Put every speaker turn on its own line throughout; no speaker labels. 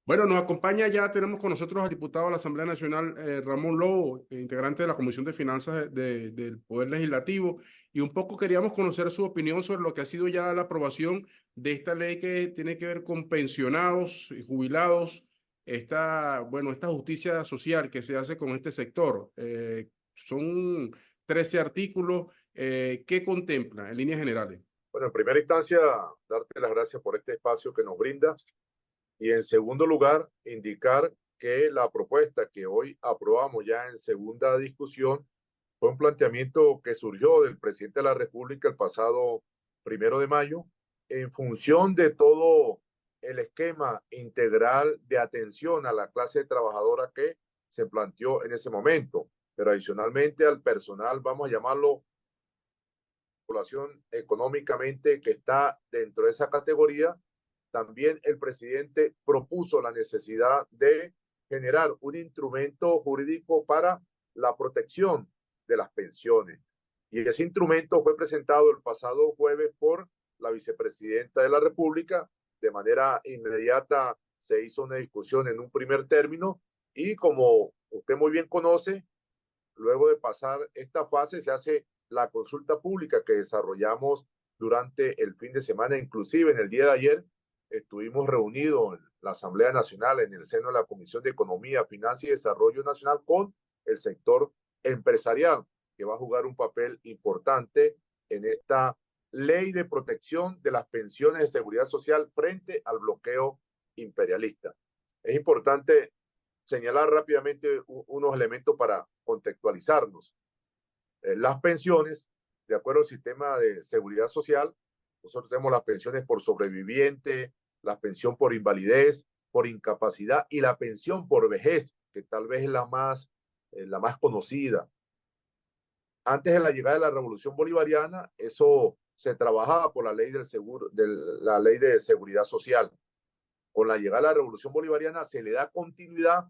Bueno, nos acompaña ya, tenemos con nosotros al diputado de la Asamblea Nacional, Ramón Lobo, integrante de la Comisión de Finanzas del Poder Legislativo, y un poco queríamos conocer su opinión sobre lo que ha sido ya la aprobación de esta ley que tiene que ver con pensionados y jubilados, esta justicia social que se hace con este sector. Son 13 artículos. ¿Qué contempla en líneas generales?
Bueno, en primera instancia, darte las gracias por este espacio que nos brinda y en segundo lugar, indicar que la propuesta que hoy aprobamos ya en segunda discusión fue un planteamiento que surgió del presidente de la República el pasado 1 de mayo en función de todo el esquema integral de atención a la clase trabajadora que se planteó en ese momento, pero adicionalmente al personal, vamos a llamarlo población económicamente que está dentro de esa categoría, también el presidente propuso la necesidad de generar un instrumento jurídico para la protección de las pensiones. Y ese instrumento fue presentado el pasado jueves por la vicepresidenta de la República. De manera inmediata se hizo una discusión en un primer término y como usted muy bien conoce, luego de pasar esta fase se hace la consulta pública que desarrollamos durante el fin de semana, inclusive en el día de ayer estuvimos reunidos en la Asamblea Nacional en el seno de la Comisión de Economía, Finanzas y Desarrollo Nacional con el sector empresarial, que va a jugar un papel importante en esta ley de protección de las pensiones de seguridad social frente al bloqueo imperialista. Es importante señalar rápidamente unos elementos para contextualizarnos. Las pensiones, de acuerdo al sistema de seguridad social, nosotros tenemos las pensiones por sobreviviente, la pensión por invalidez, por incapacidad y la pensión por vejez, que tal vez es la más conocida. Antes de la llegada de la Revolución Bolivariana, eso se trabajaba por la ley la ley de seguridad social. Con la llegada de la Revolución Bolivariana se le da continuidad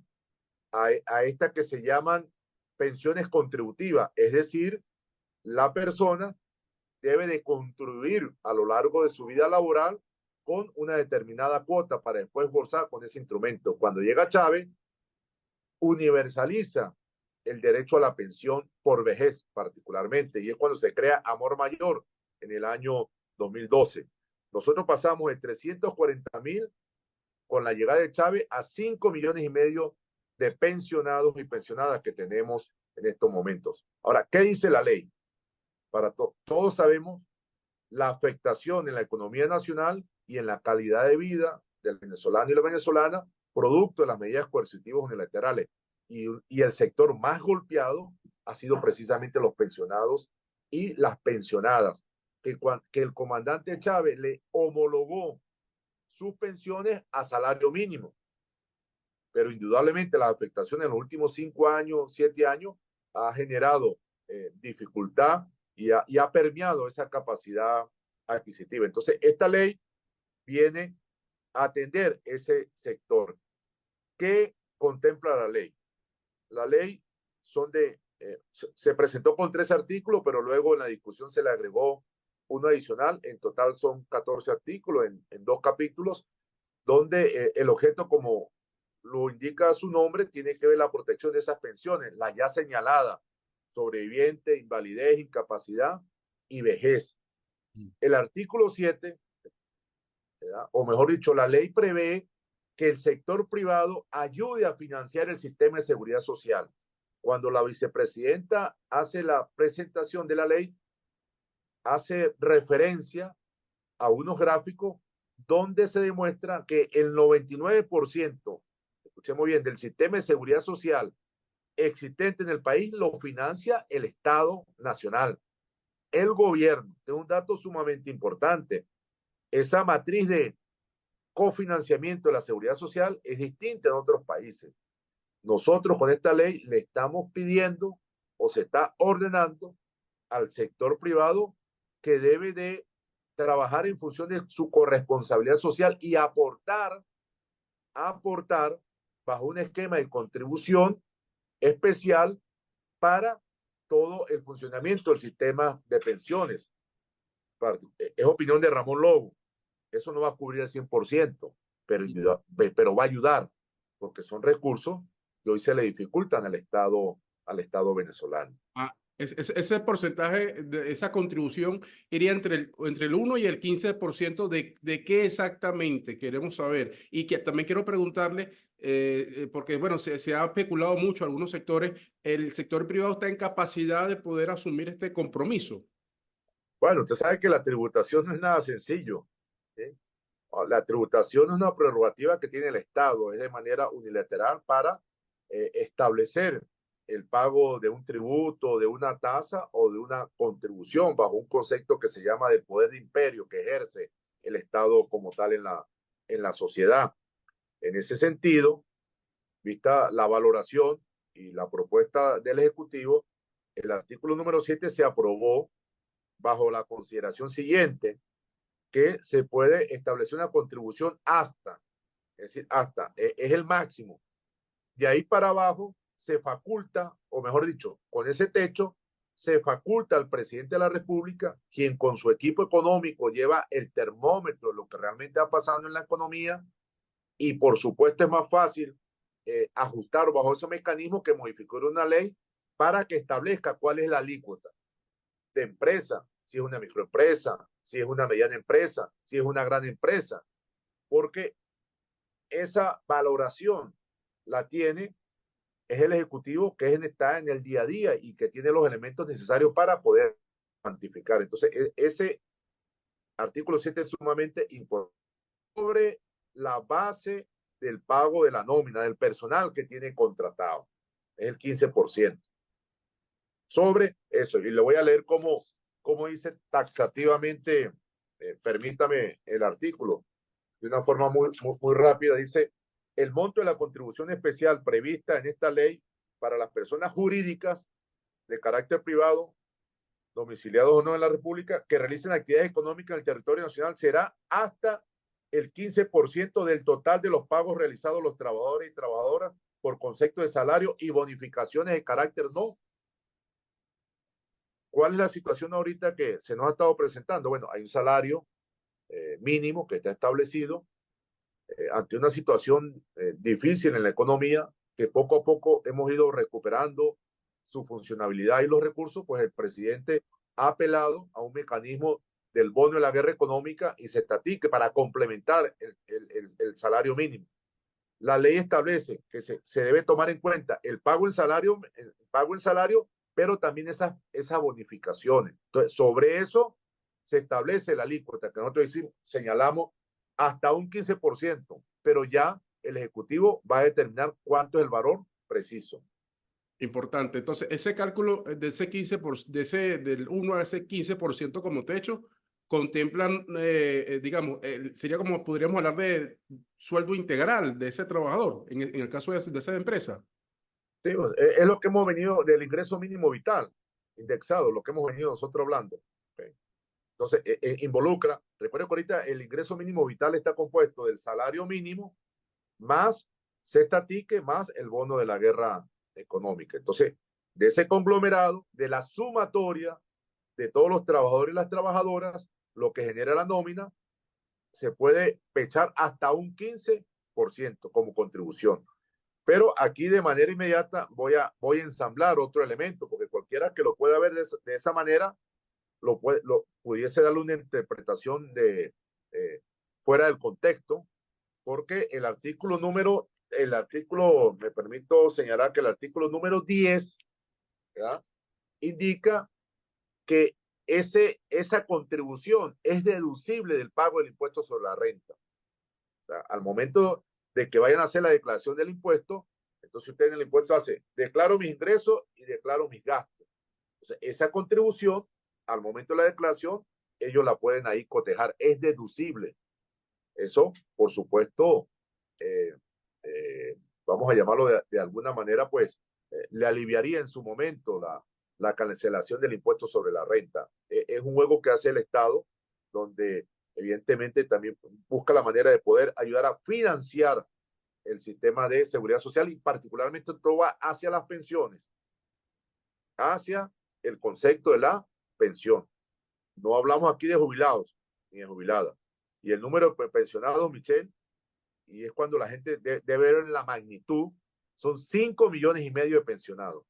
a esta que se llaman pensiones contributivas, es decir, la persona debe de contribuir a lo largo de su vida laboral con una determinada cuota para después gozar con ese instrumento. Cuando llega Chávez, universaliza el derecho a la pensión por vejez particularmente, y es cuando se crea Amor Mayor en el año 2012. Nosotros pasamos de 340.000 con la llegada de Chávez a 5,5 millones de pensionados y pensionadas que tenemos en estos momentos. Ahora, ¿qué dice la ley? Todos sabemos la afectación en la economía nacional y en la calidad de vida del venezolano y la venezolana, producto de las medidas coercitivas unilaterales. Y el sector más golpeado ha sido precisamente los pensionados y las pensionadas, que el comandante Chávez le homologó sus pensiones a salario mínimo. Pero indudablemente la afectación en los últimos 5 años, 7 años, ha generado dificultad y ha permeado esa capacidad adquisitiva. Entonces, esta ley viene a atender ese sector. ¿Qué contempla la ley? La ley se presentó con 3 artículos, pero luego en la discusión se le agregó uno adicional. En total son 14 artículos en 2 capítulos, donde el objeto, como lo indica su nombre, tiene que ver la protección de esas pensiones, la ya señalada, sobreviviente, invalidez, incapacidad y vejez. El artículo 7, ¿verdad? O mejor dicho, la ley prevé que el sector privado ayude a financiar el sistema de seguridad social. Cuando la vicepresidenta hace la presentación de la ley, hace referencia a unos gráficos donde se demuestra que el 99%, escuchemos bien, del sistema de seguridad social existente en el país lo financia el Estado Nacional, el gobierno. Este es un dato sumamente importante. Esa matriz de cofinanciamiento de la seguridad social es distinta en otros países. Nosotros con esta ley le estamos pidiendo o se está ordenando al sector privado que debe de trabajar en función de su corresponsabilidad social y aportar bajo un esquema de contribución especial para todo el funcionamiento del sistema de pensiones. Es opinión de Ramón Lobo. Eso no va a cubrir el 100%, pero va a ayudar, porque son recursos que hoy se le dificultan al Estado venezolano.
Ese porcentaje, esa contribución iría entre el 1 y el 15% de qué exactamente queremos saber. Y que también quiero preguntarle, porque bueno, se ha especulado mucho algunos sectores, el sector privado está en capacidad de poder asumir este compromiso.
Bueno, usted sabe que la tributación no es nada sencillo. ¿Sí? La tributación es una prerrogativa que tiene el Estado, es de manera unilateral para establecer el pago de un tributo, de una tasa o de una contribución bajo un concepto que se llama de poder de imperio que ejerce el Estado como tal en la sociedad. En ese sentido, vista la valoración y la propuesta del Ejecutivo, el artículo número 7 se aprobó bajo la consideración siguiente, que se puede establecer una contribución hasta, es decir, hasta, es el máximo. De ahí para abajo se faculta, o mejor dicho, con ese techo, se faculta al presidente de la República, quien con su equipo económico lleva el termómetro de lo que realmente está pasando en la economía, y por supuesto es más fácil ajustar bajo ese mecanismo que modificar una ley para que establezca cuál es la alícuota de empresa, si es una microempresa, si es una mediana empresa, si es una gran empresa, porque esa valoración la tiene, es el ejecutivo que está en el día a día y que tiene los elementos necesarios para poder cuantificar. Entonces, ese artículo 7 es sumamente importante sobre la base del pago de la nómina del personal que tiene contratado. Es el 15%. Sobre eso, y le voy a leer cómo dice taxativamente, permítame el artículo, de una forma muy rápida. Dice: el monto de la contribución especial prevista en esta ley para las personas jurídicas de carácter privado, domiciliados o no en la República, que realicen actividades económicas en el territorio nacional, será hasta el 15% del total de los pagos realizados a los trabajadores y trabajadoras por concepto de salario y bonificaciones de carácter no. ¿Cuál es la situación ahorita que se nos ha estado presentando? Bueno, hay un salario mínimo que está establecido ante una situación difícil en la economía, que poco a poco hemos ido recuperando su funcionabilidad y los recursos. Pues el presidente ha apelado a un mecanismo del bono de la guerra económica y se estatique para complementar el salario mínimo. La ley establece que se debe tomar en cuenta el pago en salario, pero también esas bonificaciones. Entonces, sobre eso se establece la alícuota que nosotros señalamos hasta un 15%, pero ya el Ejecutivo va a determinar cuánto es el valor preciso.
Importante. Entonces, ese cálculo de ese 15%, del 1 a ese 15% como techo, contemplan, digamos, sería como podríamos hablar de sueldo integral de ese trabajador, en el caso de esa empresa.
Sí, pues, es lo que hemos venido del ingreso mínimo vital, indexado, lo que hemos venido nosotros hablando. Okay. Entonces, involucra, recuerden que ahorita el ingreso mínimo vital está compuesto del salario mínimo más cesta-tique más el bono de la guerra económica. Entonces, de ese conglomerado, de la sumatoria de todos los trabajadores y las trabajadoras, lo que genera la nómina, se puede pechar hasta un 15% como contribución. Pero aquí de manera inmediata voy a ensamblar otro elemento, porque cualquiera que lo pueda ver de esa manera, pudiese darle una interpretación fuera del contexto, porque me permito señalar que el artículo número 10, ¿verdad?, indica que esa contribución es deducible del pago del impuesto sobre la renta. O sea, al momento de que vayan a hacer la declaración del impuesto, entonces usted en el impuesto hace, declaro mis ingresos y declaro mis gastos. O sea, esa contribución, al momento de la declaración, ellos la pueden ahí cotejar, es deducible. Eso, por supuesto, eh, eh, vamos a llamarlo de alguna manera, pues le aliviaría en su momento la cancelación del impuesto sobre la renta. Es un juego que hace el Estado, donde evidentemente también busca la manera de poder ayudar a financiar el sistema de seguridad social y particularmente todo va hacia las pensiones, hacia el concepto de la pensión. No hablamos aquí de jubilados ni de jubiladas. Y el número de pensionados, Michelle, y es cuando la gente debe ver la magnitud, son 5,5 millones de pensionados.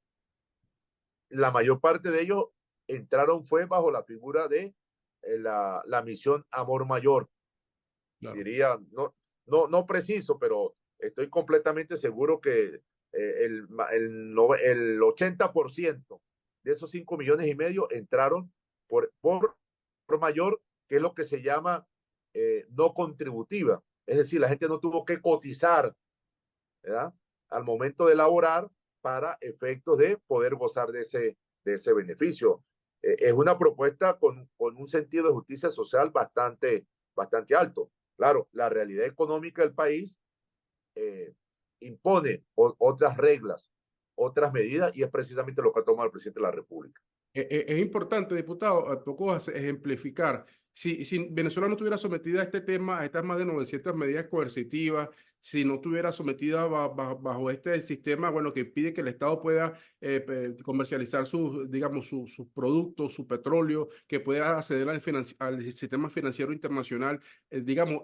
La mayor parte de ellos entraron fue bajo la figura de la misión Amor Mayor.
Claro.
Diría, no preciso, pero estoy completamente seguro que el 80% de esos 5,5 millones entraron por mayor, que es lo que se llama no contributiva. Es decir, la gente no tuvo que cotizar, ¿verdad?, al momento de elaborar para efectos de poder gozar de ese beneficio. Es una propuesta con un sentido de justicia social bastante alto. Claro, la realidad económica del país eh, impone otras reglas, otras medidas, y es precisamente lo que ha tomado el presidente de la República.
Es importante, diputado, a poco ejemplificar. Si Venezuela no estuviera sometida a este tema, a estas más de 900 medidas coercitivas, si no estuviera sometida bajo este sistema, bueno, que impide que el Estado pueda comercializar digamos, sus productos, su petróleo, que pueda acceder al sistema financiero internacional, digamos,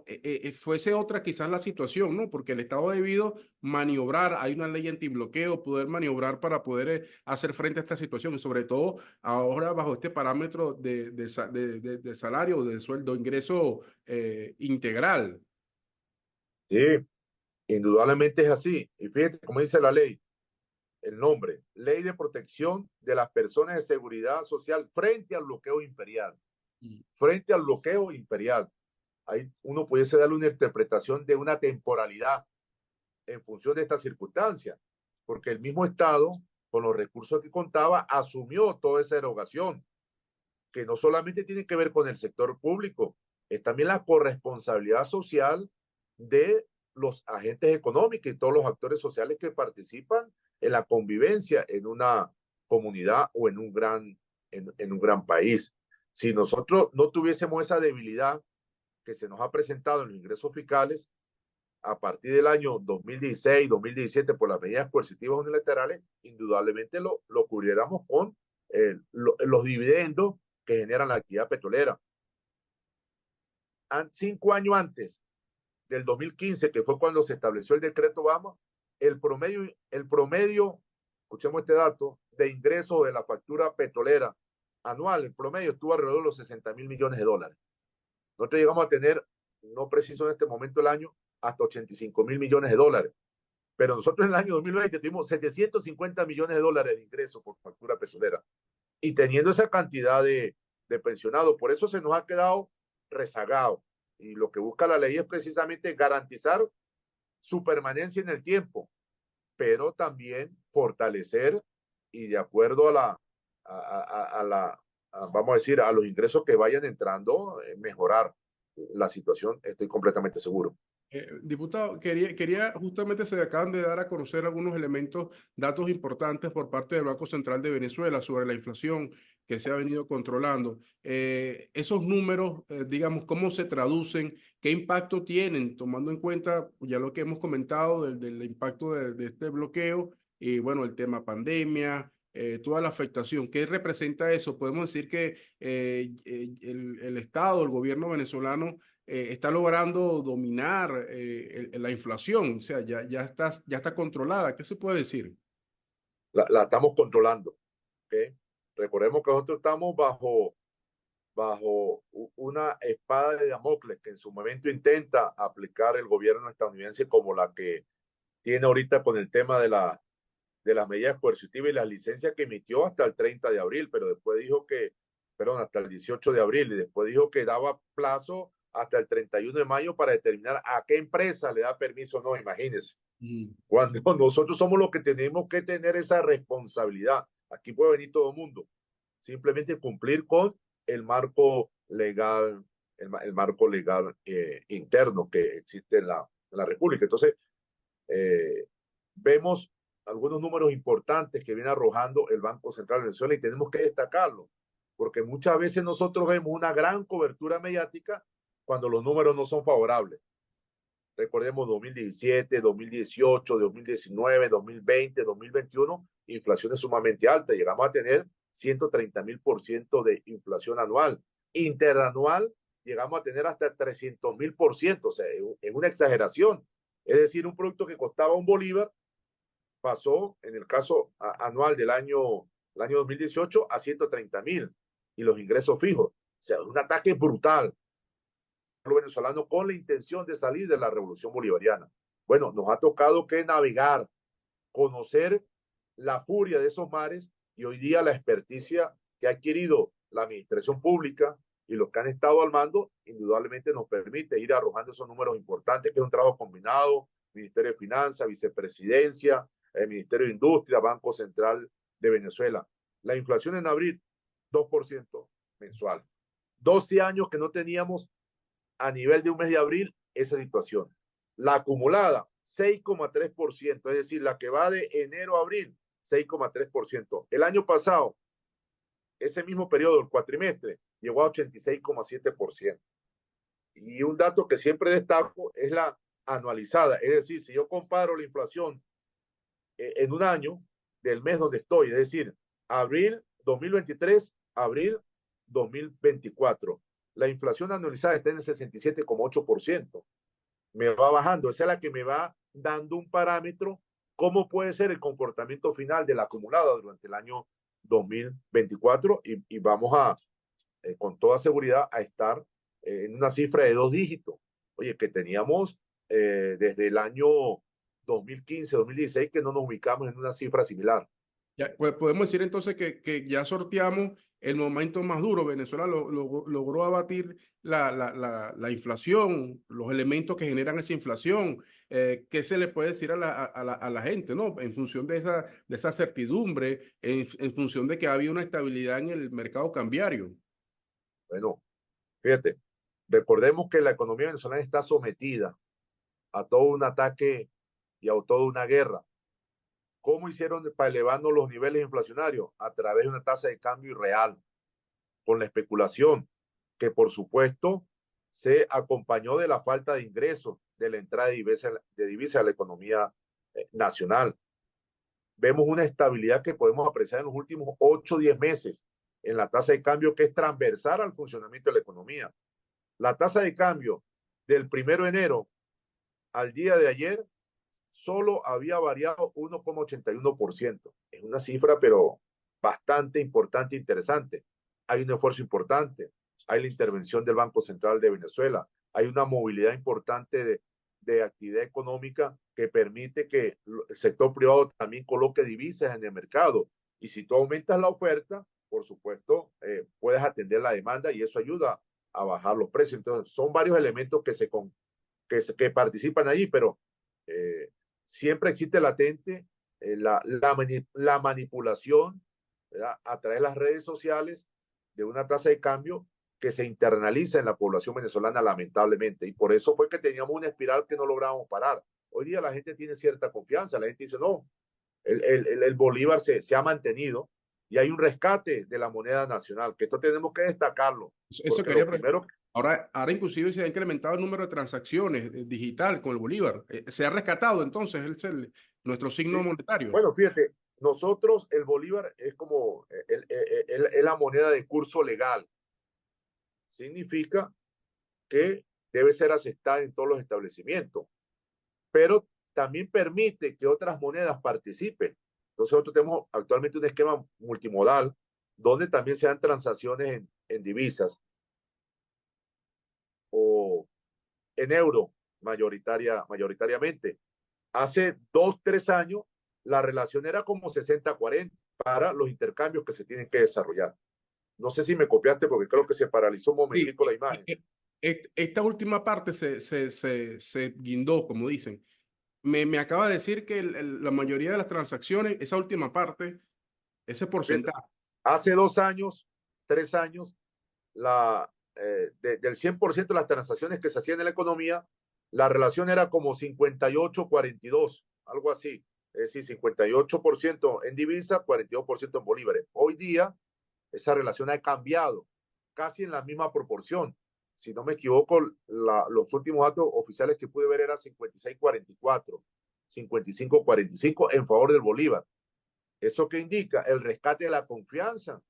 fuese otra quizás la situación, ¿no? Porque el Estado ha debido maniobrar, hay una ley antibloqueo, poder maniobrar para poder hacer frente a esta situación y sobre todo ahora bajo este parámetro de salario, de sueldo, ingreso integral.
Sí, indudablemente es así. Y fíjate, como dice la ley, el nombre, Ley de Protección de las Personas de Seguridad Social frente al bloqueo imperial. Frente al bloqueo imperial. Ahí uno pudiese darle una interpretación de una temporalidad en función de esta circunstancia, porque el mismo Estado, con los recursos que contaba, asumió toda esa erogación, que no solamente tiene que ver con el sector público, es también la corresponsabilidad social de los agentes económicos y todos los actores sociales que participan en la convivencia en una comunidad o en un gran país. Si nosotros no tuviésemos esa debilidad que se nos ha presentado en los ingresos fiscales, a partir del año 2016, 2017, por las medidas coercitivas unilaterales, indudablemente lo cubriéramos con los dividendos que generan la actividad petrolera. 5 años antes del 2015, que fue cuando se estableció el decreto Obama, el promedio, escuchemos este dato, de ingresos de la factura petrolera anual, el promedio estuvo alrededor de los 60,000 millones de dólares. Nosotros llegamos a tener, no preciso en este momento del año, hasta 85,000 millones de dólares. Pero nosotros en el año 2020 tuvimos 750 millones de dólares de ingresos por factura petrolera. Y teniendo esa cantidad de pensionados, por eso se nos ha quedado rezagado. Y lo que busca la ley es precisamente garantizar su permanencia en el tiempo, pero también fortalecer y de acuerdo vamos a decir, a los ingresos que vayan entrando, mejorar la situación, estoy completamente seguro.
Diputado, quería justamente se acaban de dar a conocer algunos elementos, datos importantes por parte del Banco Central de Venezuela sobre la inflación que se ha venido controlando. Esos números, digamos, ¿cómo se traducen? ¿Qué impacto tienen? Tomando en cuenta ya lo que hemos comentado del impacto de este bloqueo y bueno, el tema pandemia. Toda la afectación. ¿Qué representa eso? Podemos decir que el Estado, el gobierno venezolano, está logrando dominar la inflación, o sea, ya está controlada. ¿Qué se puede decir?
La estamos controlando. ¿Okay? Recordemos que nosotros estamos bajo una espada de Damocles que en su momento intenta aplicar el gobierno estadounidense, como la que tiene ahorita con el tema de las medidas coercitivas y las licencias que emitió hasta el 30 de abril, pero después dijo perdón, hasta el 18 de abril, y después dijo que daba plazo hasta el 31 de mayo para determinar a qué empresa le da permiso o no, imagínense. Cuando nosotros somos los que tenemos que tener esa responsabilidad. Aquí puede venir todo el mundo. Simplemente cumplir con el marco legal, el marco legal interno que existe en la República. Entonces, vemos algunos números importantes que viene arrojando el Banco Central de Venezuela y tenemos que destacarlo, porque muchas veces nosotros vemos una gran cobertura mediática cuando los números no son favorables. Recordemos 2017, 2018, 2019, 2020, 2021, inflaciones sumamente altas. Llegamos a tener 130,000% de inflación anual. Interanual llegamos a tener hasta 300,000%. O sea, es una exageración. Es decir, un producto que costaba un bolívar pasó, en el caso anual el año 2018, a 130.000 y los ingresos fijos. O sea, un ataque brutal venezolano con la intención de salir de la revolución bolivariana. Bueno, nos ha tocado que navegar, conocer la furia de esos mares y hoy día la experticia que ha adquirido la administración pública y los que han estado al mando, indudablemente nos permite ir arrojando esos números importantes, que es un trabajo combinado, Ministerio de Finanzas, Vicepresidencia, el Ministerio de Industria, Banco Central de Venezuela. La inflación en abril, 2% mensual. 12 años que no teníamos a nivel de un mes de abril esa situación. La acumulada, 6,3%, es decir, la que va de enero a abril, 6,3%. El año pasado, ese mismo periodo, el cuatrimestre, llegó a 86,7%. Y un dato que siempre destaco es la anualizada, es decir, si yo comparo la inflación en un año del mes donde estoy, es decir, abril 2023, abril 2024, la inflación anualizada está en el 67,8%. Me va bajando, esa es la que me va dando un parámetro, cómo puede ser el comportamiento final de la acumulada durante el año 2024 y vamos a, con toda seguridad, a estar en una cifra de 2 dígitos. Oye, que teníamos desde el año 2015, 2016 que no nos ubicamos en una cifra similar.
Ya, pues podemos decir entonces que ya sorteamos el momento más duro. Venezuela logró abatir la inflación, los elementos que generan esa inflación. ¿Qué se le puede decir a la gente, ¿no? En función de esa certidumbre, en función de que había una estabilidad en el mercado cambiario?
Bueno, fíjate, recordemos que la economía venezolana está sometida a todo un ataque y a toda una guerra. ¿Cómo hicieron para elevarnos los niveles inflacionarios? A través de una tasa de cambio irreal, con la especulación, que por supuesto se acompañó de la falta de ingresos de la entrada de divisa a la economía nacional. Vemos una estabilidad que podemos apreciar en los últimos 8 o 10 meses en la tasa de cambio, que es transversal al funcionamiento de la economía. La tasa de cambio del 1 de enero al día de ayer solo había variado 1,81%. Es una cifra, pero bastante importante e interesante. Hay un esfuerzo importante, hay la intervención del Banco Central de Venezuela, hay una movilidad importante de actividad económica que permite que el sector privado también coloque divisas en el mercado. Y si tú aumentas la oferta, por supuesto, puedes atender la demanda y eso ayuda a bajar los precios. Entonces, son varios elementos que participan allí, pero siempre existe latente la manipulación, ¿verdad? A través de las redes sociales de una tasa de cambio que se internaliza en la población venezolana, lamentablemente. Y por eso fue que teníamos una espiral que no lográbamos parar. Hoy día la gente tiene cierta confianza, la gente dice, no, el Bolívar se ha mantenido y hay un rescate de la moneda nacional, que esto tenemos que destacarlo,
Eso
porque
quería.
lo primero.
Ahora inclusive se ha incrementado el número de transacciones digital con el Bolívar. Se ha rescatado entonces nuestro signo
Sí.
monetario.
Bueno, fíjate, nosotros el bolívar es como la moneda de curso legal. Significa que debe ser aceptada en todos los establecimientos, pero también permite que otras monedas participen. Entonces nosotros tenemos actualmente un esquema multimodal donde también se dan transacciones en divisas o en euro mayoritariamente. Hace 2, 3 años, la relación era como 60-40 para los intercambios que se tienen que desarrollar. No sé si me copiaste porque creo que se paralizó un
Sí,
momentico la imagen.
esta última parte se guindó, como dicen. Me acaba de decir que la mayoría de las transacciones, esa última parte, ese
Fíjate,
porcentaje.
hace 2 años, 3 años, del 100% de las transacciones que se hacían en la economía, la relación era como 58-42, algo así. Es decir, 58% en divisa, 42% en bolívares. Hoy día, esa relación ha cambiado casi en la misma proporción. Si no me equivoco, los últimos datos oficiales que pude ver era 56-44, 55-45 en favor del Bolívar. ¿Eso qué indica? El rescate de la confianza,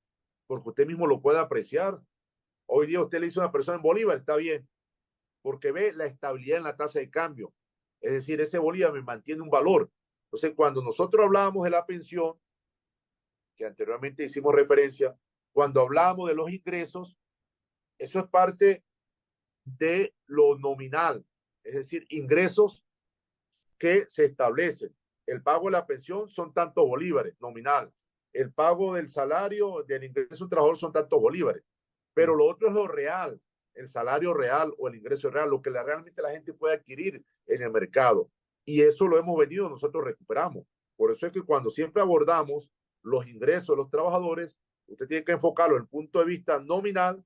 porque usted mismo lo puede apreciar. Hoy día usted le dice a una persona en Bolívar, está bien, porque ve la estabilidad en la tasa de cambio. Es decir, ese bolívar me mantiene un valor. Entonces, cuando nosotros hablábamos de la pensión, que anteriormente hicimos referencia, cuando hablábamos de los ingresos, eso es parte de lo nominal, es decir, ingresos que se establecen. El pago de la pensión son tantos bolívares, nominal. El pago del salario, del ingreso de un trabajador son tantos bolívares. Pero lo otro es lo real, el salario real o el ingreso real, lo que realmente la gente puede adquirir en el mercado. Y eso lo hemos venido, nosotros recuperamos. Por eso es que cuando siempre abordamos los ingresos de los trabajadores, usted tiene que enfocarlo en el punto de vista nominal,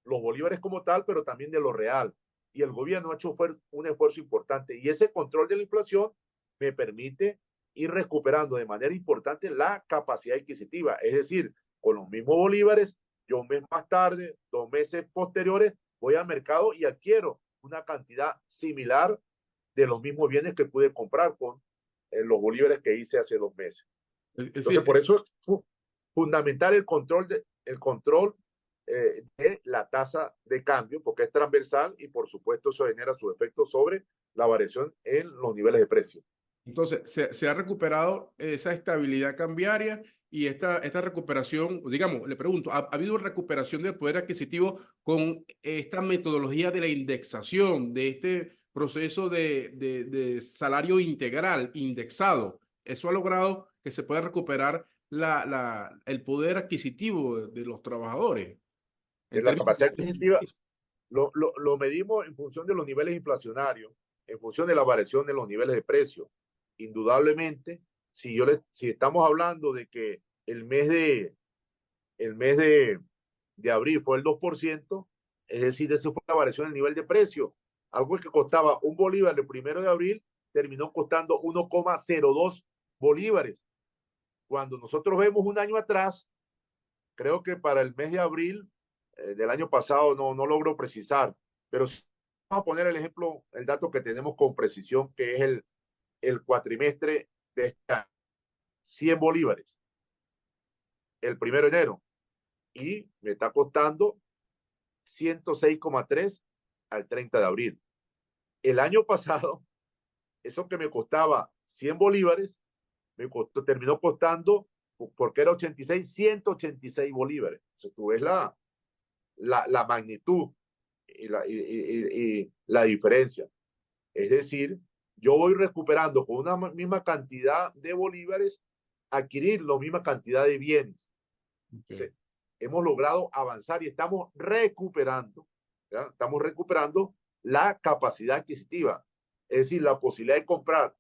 los bolívares como tal, pero también de lo real. Y el gobierno ha hecho un esfuerzo importante. Y ese control de la inflación me permite ir recuperando de manera importante la capacidad adquisitiva. Es decir, con los mismos bolívares, yo un mes más tarde, 2 meses posteriores, voy al mercado y adquiero una cantidad similar de los mismos bienes que pude comprar con los bolívares que hice hace 2 meses.
Es
Entonces,
decir,
por eso es fundamental el control de la tasa de cambio, porque es transversal y por supuesto eso genera su efecto sobre la variación en los niveles de precio.
entonces, se ha recuperado esa estabilidad cambiaria y esta recuperación, digamos, le pregunto, ¿ha habido recuperación del poder adquisitivo con esta metodología de la indexación, de este proceso de salario integral, indexado? ¿Eso ha logrado que se pueda recuperar el poder adquisitivo de los trabajadores en
La
términos
capacidad
de...
adquisitiva lo medimos en función de los niveles inflacionarios, en función de la variación de los niveles de precio. Indudablemente, si estamos hablando de que el mes de abril fue el 2%, es decir, esa fue la variación del nivel de precio. Algo que costaba un bolívar el 1 de abril terminó costando 1,02 bolívares. Cuando nosotros vemos un año atrás, creo que para el mes de abril del año pasado no logro precisar, pero sí vamos a poner el ejemplo, el dato que tenemos con precisión, que es el cuatrimestre de este año. 100 bolívares el 1 de enero y me está costando 106,3 al 30 de abril. El año pasado, eso que me costaba 100 bolívares, terminó costando, porque era 86, 186 bolívares. Entonces, tú ves la magnitud y la diferencia. Es decir, yo voy recuperando con una misma cantidad de bolívares, adquirir la misma cantidad de bienes. Entonces, hemos logrado avanzar y estamos recuperando, ¿ya? Estamos recuperando la capacidad adquisitiva, es decir, la posibilidad de comprar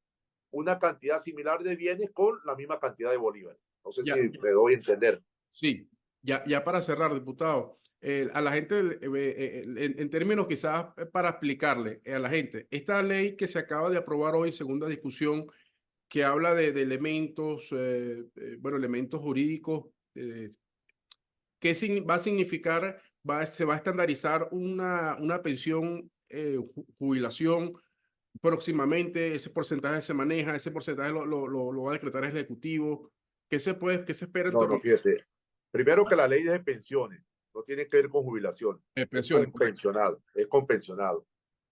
una cantidad similar de bienes con la misma cantidad de bolívares. No sé si
Ya,
me doy a entender.
sí, ya para cerrar, diputado, a la gente, en términos quizás para explicarle a la gente, esta ley que se acaba de aprobar hoy, segunda discusión, que habla de elementos, bueno, elementos jurídicos, ¿qué va a significar? Se va a estandarizar una pensión, jubilación próximamente, ese porcentaje se maneja, ese porcentaje lo va a decretar el Ejecutivo. ¿Qué se espera en
No,
torno
no, fíjate. Primero que la ley de pensiones no tiene que ver con jubilación,
a pensiones? Correcto.
es con pensionado,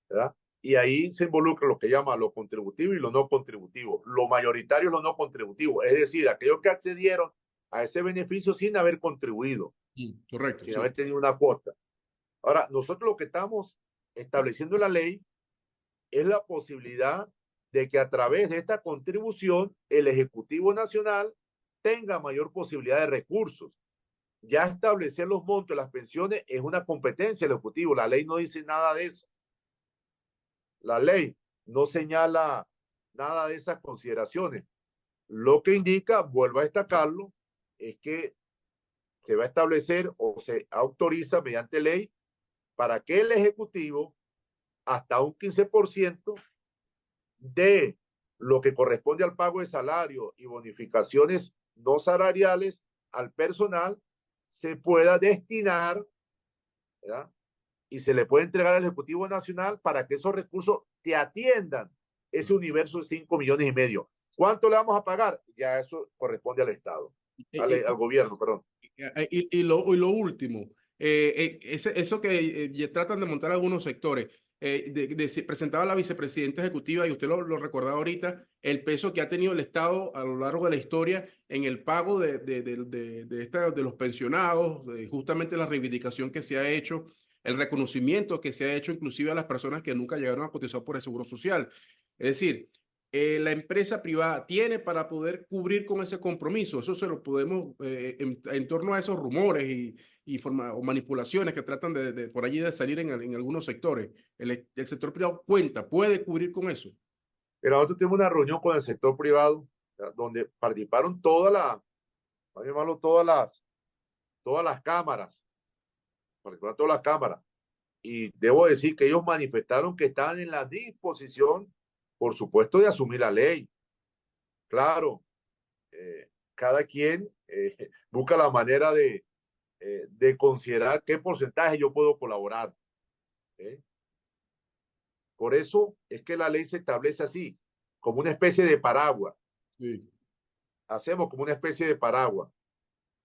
¿verdad? Y ahí se involucra lo que llama lo contributivo y lo no contributivo. Lo mayoritario es lo no contributivo, es decir, aquellos que accedieron a ese beneficio sin haber contribuido,
Correcto,
sin
sí.
haber tenido una cuota. Ahora, nosotros lo que estamos estableciendo en la ley es la posibilidad de que a través de esta contribución el Ejecutivo Nacional tenga mayor posibilidad de recursos. Ya establecer los montos de las pensiones es una competencia del Ejecutivo. La ley no dice nada de eso. La ley no señala nada de esas consideraciones. Lo que indica, vuelvo a destacarlo, es que se va a establecer o se autoriza mediante ley para que el Ejecutivo hasta un 15% de lo que corresponde al pago de salario y bonificaciones no salariales al personal se pueda destinar, ¿verdad? Y se le puede entregar al Ejecutivo Nacional para que esos recursos te atiendan ese universo de 5,5 millones. ¿Cuánto le vamos a pagar? Ya eso corresponde al Estado, al gobierno, perdón.
Y lo último, eso que tratan de montar algunos sectores, presentaba la vicepresidenta ejecutiva, y usted lo recordaba ahorita, el peso que ha tenido el Estado a lo largo de la historia en el pago de los pensionados, justamente la reivindicación que se ha hecho, el reconocimiento que se ha hecho inclusive a las personas que nunca llegaron a cotizar por el Seguro Social. Es decir, la empresa privada tiene para poder cubrir con ese compromiso. Eso se lo podemos, en torno a esos rumores o manipulaciones que tratan por allí de salir en algunos sectores. El sector privado puede cubrir con eso.
Pero nosotros tuvimos una reunión con el sector privado, donde participaron vamos a llamarlo todas las cámaras, participaron todas las cámaras. Y debo decir que ellos manifestaron que estaban en la disposición, por supuesto, de asumir la ley. Claro, cada quien busca la manera de considerar qué porcentaje yo puedo colaborar. ¿Eh? Por eso es que la ley se establece así, como una especie de paraguas.
Sí.
Hacemos como una especie de paraguas.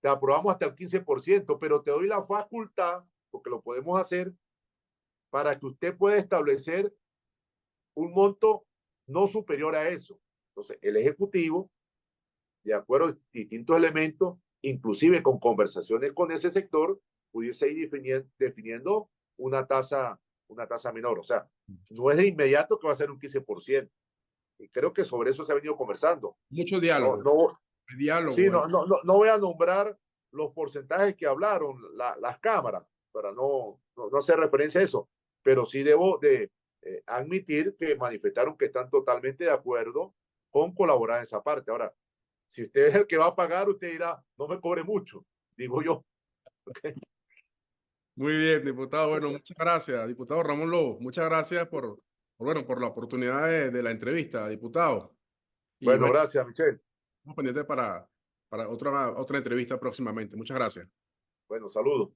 Te aprobamos hasta el 15%, pero te doy la facultad, porque lo podemos hacer, para que usted pueda establecer un monto no superior a eso. Entonces, el Ejecutivo, de acuerdo a distintos elementos, inclusive con conversaciones con ese sector, pudiese ir definiendo una tasa menor. O sea, no es de inmediato que va a ser un 15%. Y creo que sobre eso se ha venido conversando.
Mucho
No,
diálogo.
no, sí,
Diálogo.
no voy a nombrar los porcentajes que hablaron las cámaras para no hacer referencia a eso, pero sí debo de admitir que manifestaron que están totalmente de acuerdo con colaborar en esa parte. Ahora, si usted es el que va a pagar, usted dirá, no me cobre mucho, digo yo. Okay.
Muy bien, diputado. Bueno, muchas gracias, diputado Ramón Lobo. Muchas gracias bueno, por la oportunidad de la entrevista, diputado. Y
Bueno,
bueno,
gracias, Michelle.
estamos pendientes para otra entrevista próximamente. Muchas gracias.
Bueno, saludos.